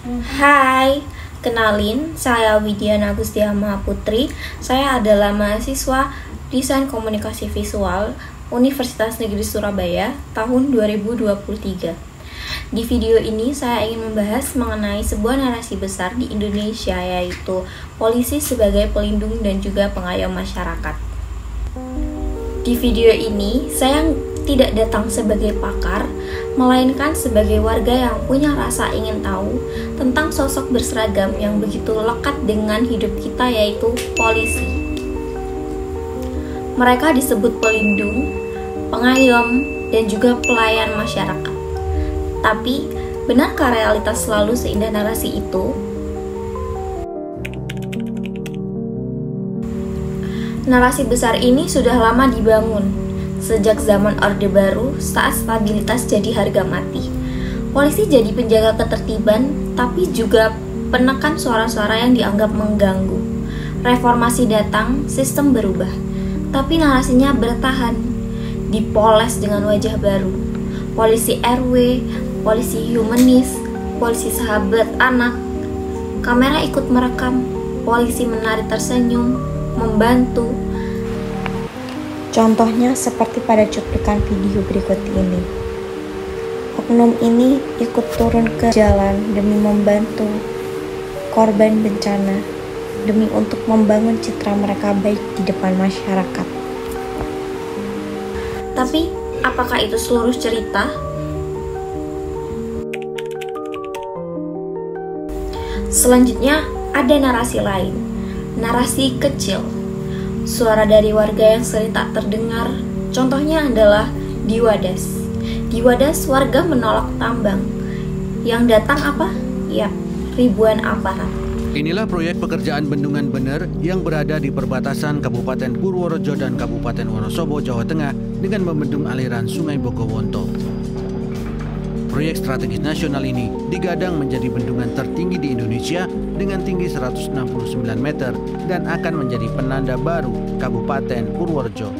Hai, kenalin, saya Widya Nagustiama Putri. Saya adalah mahasiswa Desain Komunikasi Visual Universitas Negeri Surabaya tahun 2023. Di video ini saya ingin membahas mengenai sebuah narasi besar di Indonesia, yaitu polisi sebagai pelindung dan juga pengayom masyarakat. Di video ini saya tidak datang sebagai pakar, melainkan sebagai warga yang punya rasa ingin tahu tentang sosok berseragam yang begitu lekat dengan hidup kita, yaitu polisi. Mereka disebut pelindung, pengayom, dan juga pelayan masyarakat. Tapi, benarkah realitas selalu seindah narasi itu? Narasi besar ini sudah lama dibangun. Sejak zaman Orde Baru, saat stabilitas jadi harga mati. Polisi jadi penjaga ketertiban, tapi juga penekan suara-suara yang dianggap mengganggu. Reformasi datang, sistem berubah, tapi narasinya bertahan. Dipoles dengan wajah baru. Polisi RW, polisi humanis, polisi sahabat anak. Kamera ikut merekam, polisi menari tersenyum, membantu. Contohnya seperti pada cuplikan video berikut ini. Oknum ini ikut turun ke jalan demi membantu korban bencana, demi untuk membangun citra mereka baik di depan masyarakat. Tapi, apakah itu seluruh cerita? Selanjutnya, ada narasi lain, narasi kecil. Suara dari warga yang sering tak terdengar, contohnya adalah di Wadas. Di Wadas, warga menolak tambang. Yang datang apa? Ya, ribuan aparat. Inilah proyek pekerjaan bendungan bener yang berada di perbatasan Kabupaten Purworejo dan Kabupaten Wonosobo, Jawa Tengah dengan membendung aliran Sungai Bogowonto. Proyek strategis nasional ini digadang menjadi bendungan tertinggi di Indonesia dengan tinggi 169 meter dan akan menjadi penanda baru Kabupaten Purworejo.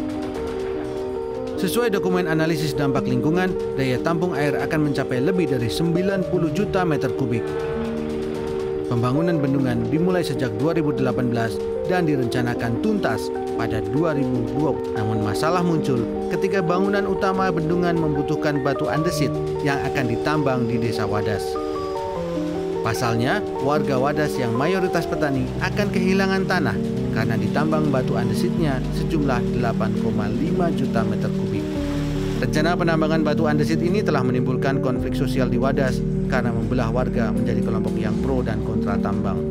Sesuai dokumen analisis dampak lingkungan, daya tampung air akan mencapai lebih dari 90 juta meter kubik. Pembangunan bendungan dimulai sejak 2018 dan direncanakan tuntas pada 2020. Namun masalah muncul ketika bangunan utama bendungan membutuhkan batu andesit yang akan ditambang di Desa Wadas. Pasalnya, warga Wadas yang mayoritas petani akan kehilangan tanah karena ditambang batu andesitnya sejumlah 8,5 juta meter kubik. Rencana penambangan batu andesit ini telah menimbulkan konflik sosial di Wadas karena membelah warga menjadi kelompok yang pro dan kontra tambang.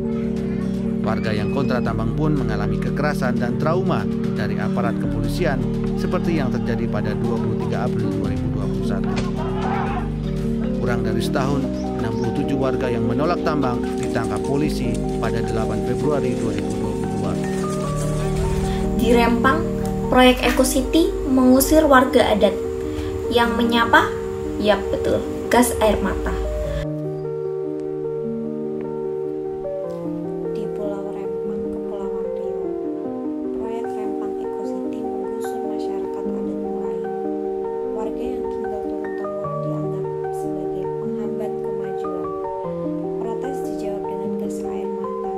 Warga yang kontra tambang pun mengalami kekerasan dan trauma dari aparat kepolisian seperti yang terjadi pada 23 April 2021. Kurang dari setahun, 67 warga yang menolak tambang ditangkap polisi pada 8 Februari 2022. Di Rempang, proyek Eco City mengusir warga adat. Yang menyapa? Yap, betul, gas air mata. Di Pulau Rempang, Kepulauan Riau, proyek Rempang Eco City menggusur masyarakat adat Melayu. Warga yang tinggal turun-temurun dianggap sebagai penghambat kemajuan. Protes dijawab dengan gas air mata.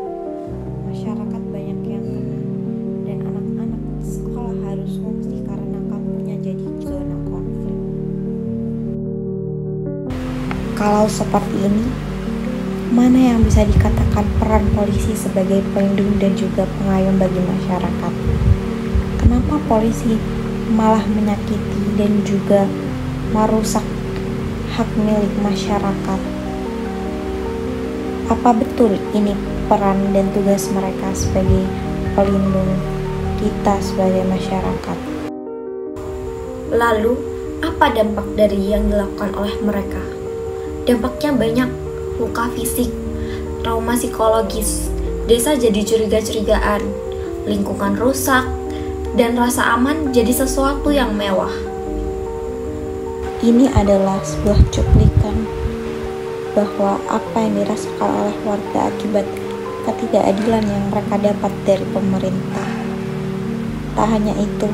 Masyarakat banyak yang kena, dan anak-anak sekolah harus mengungsi karena kampungnya jadi zona konflik. Kalau seperti ini, mana yang bisa dikatakan peran polisi sebagai pelindung dan juga pengayom bagi masyarakat? Kenapa polisi malah menyakiti dan juga merusak hak milik masyarakat? Apa betul ini peran dan tugas mereka sebagai pelindung kita sebagai masyarakat? Lalu, apa dampak dari yang dilakukan oleh mereka? Dampaknya banyak, luka fisik, trauma psikologis, desa jadi curiga-curigaan, lingkungan rusak, dan rasa aman jadi sesuatu yang mewah. Ini adalah sebuah cuplikan bahwa apa yang dirasakan oleh warga akibat ketidakadilan yang mereka dapat dari pemerintah. Tak hanya itu,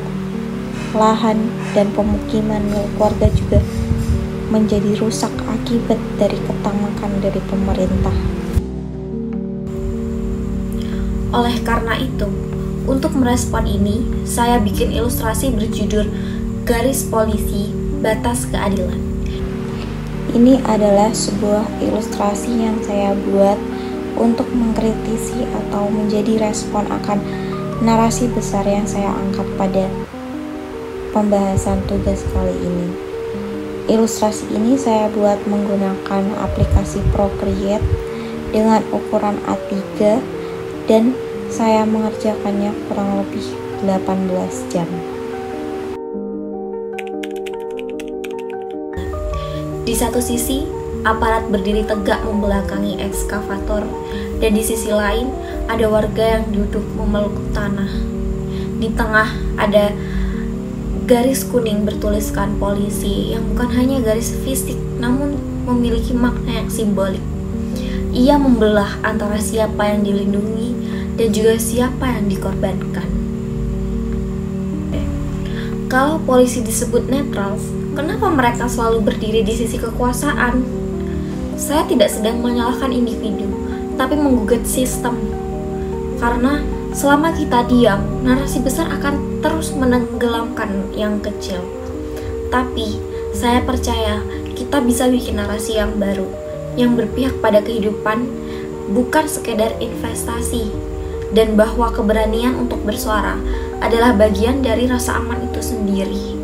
lahan dan pemukiman milik warga juga menjadi rusak akibat dari ketamakan dari pemerintah. Oleh karena itu, untuk merespon ini, saya bikin ilustrasi berjudul Garis Polisi, Batas Keadilan. Ini adalah sebuah ilustrasi yang saya buat untuk mengkritisi atau menjadi respon akan narasi besar yang saya angkat pada pembahasan tugas kali ini. Ilustrasi ini saya buat menggunakan aplikasi Procreate dengan ukuran A3 dan saya mengerjakannya kurang lebih 18 jam. Di satu sisi, aparat berdiri tegak membelakangi ekskavator, dan di sisi lain ada warga yang duduk memeluk tanah. Di tengah ada garis kuning bertuliskan polisi yang bukan hanya garis fisik namun memiliki makna yang simbolik. Ia membelah antara siapa yang dilindungi dan juga siapa yang dikorbankan. Kalau polisi disebut netral, kenapa mereka selalu berdiri di sisi kekuasaan? Saya tidak sedang menyalahkan individu, tapi menggugat sistem. Karena selama kita diam, narasi besar akan terus menenggelamkan yang kecil. Tapi saya percaya kita bisa bikin narasi yang baru, yang berpihak pada kehidupan, bukan sekedar investasi, dan bahwa keberanian untuk bersuara adalah bagian dari rasa aman itu sendiri.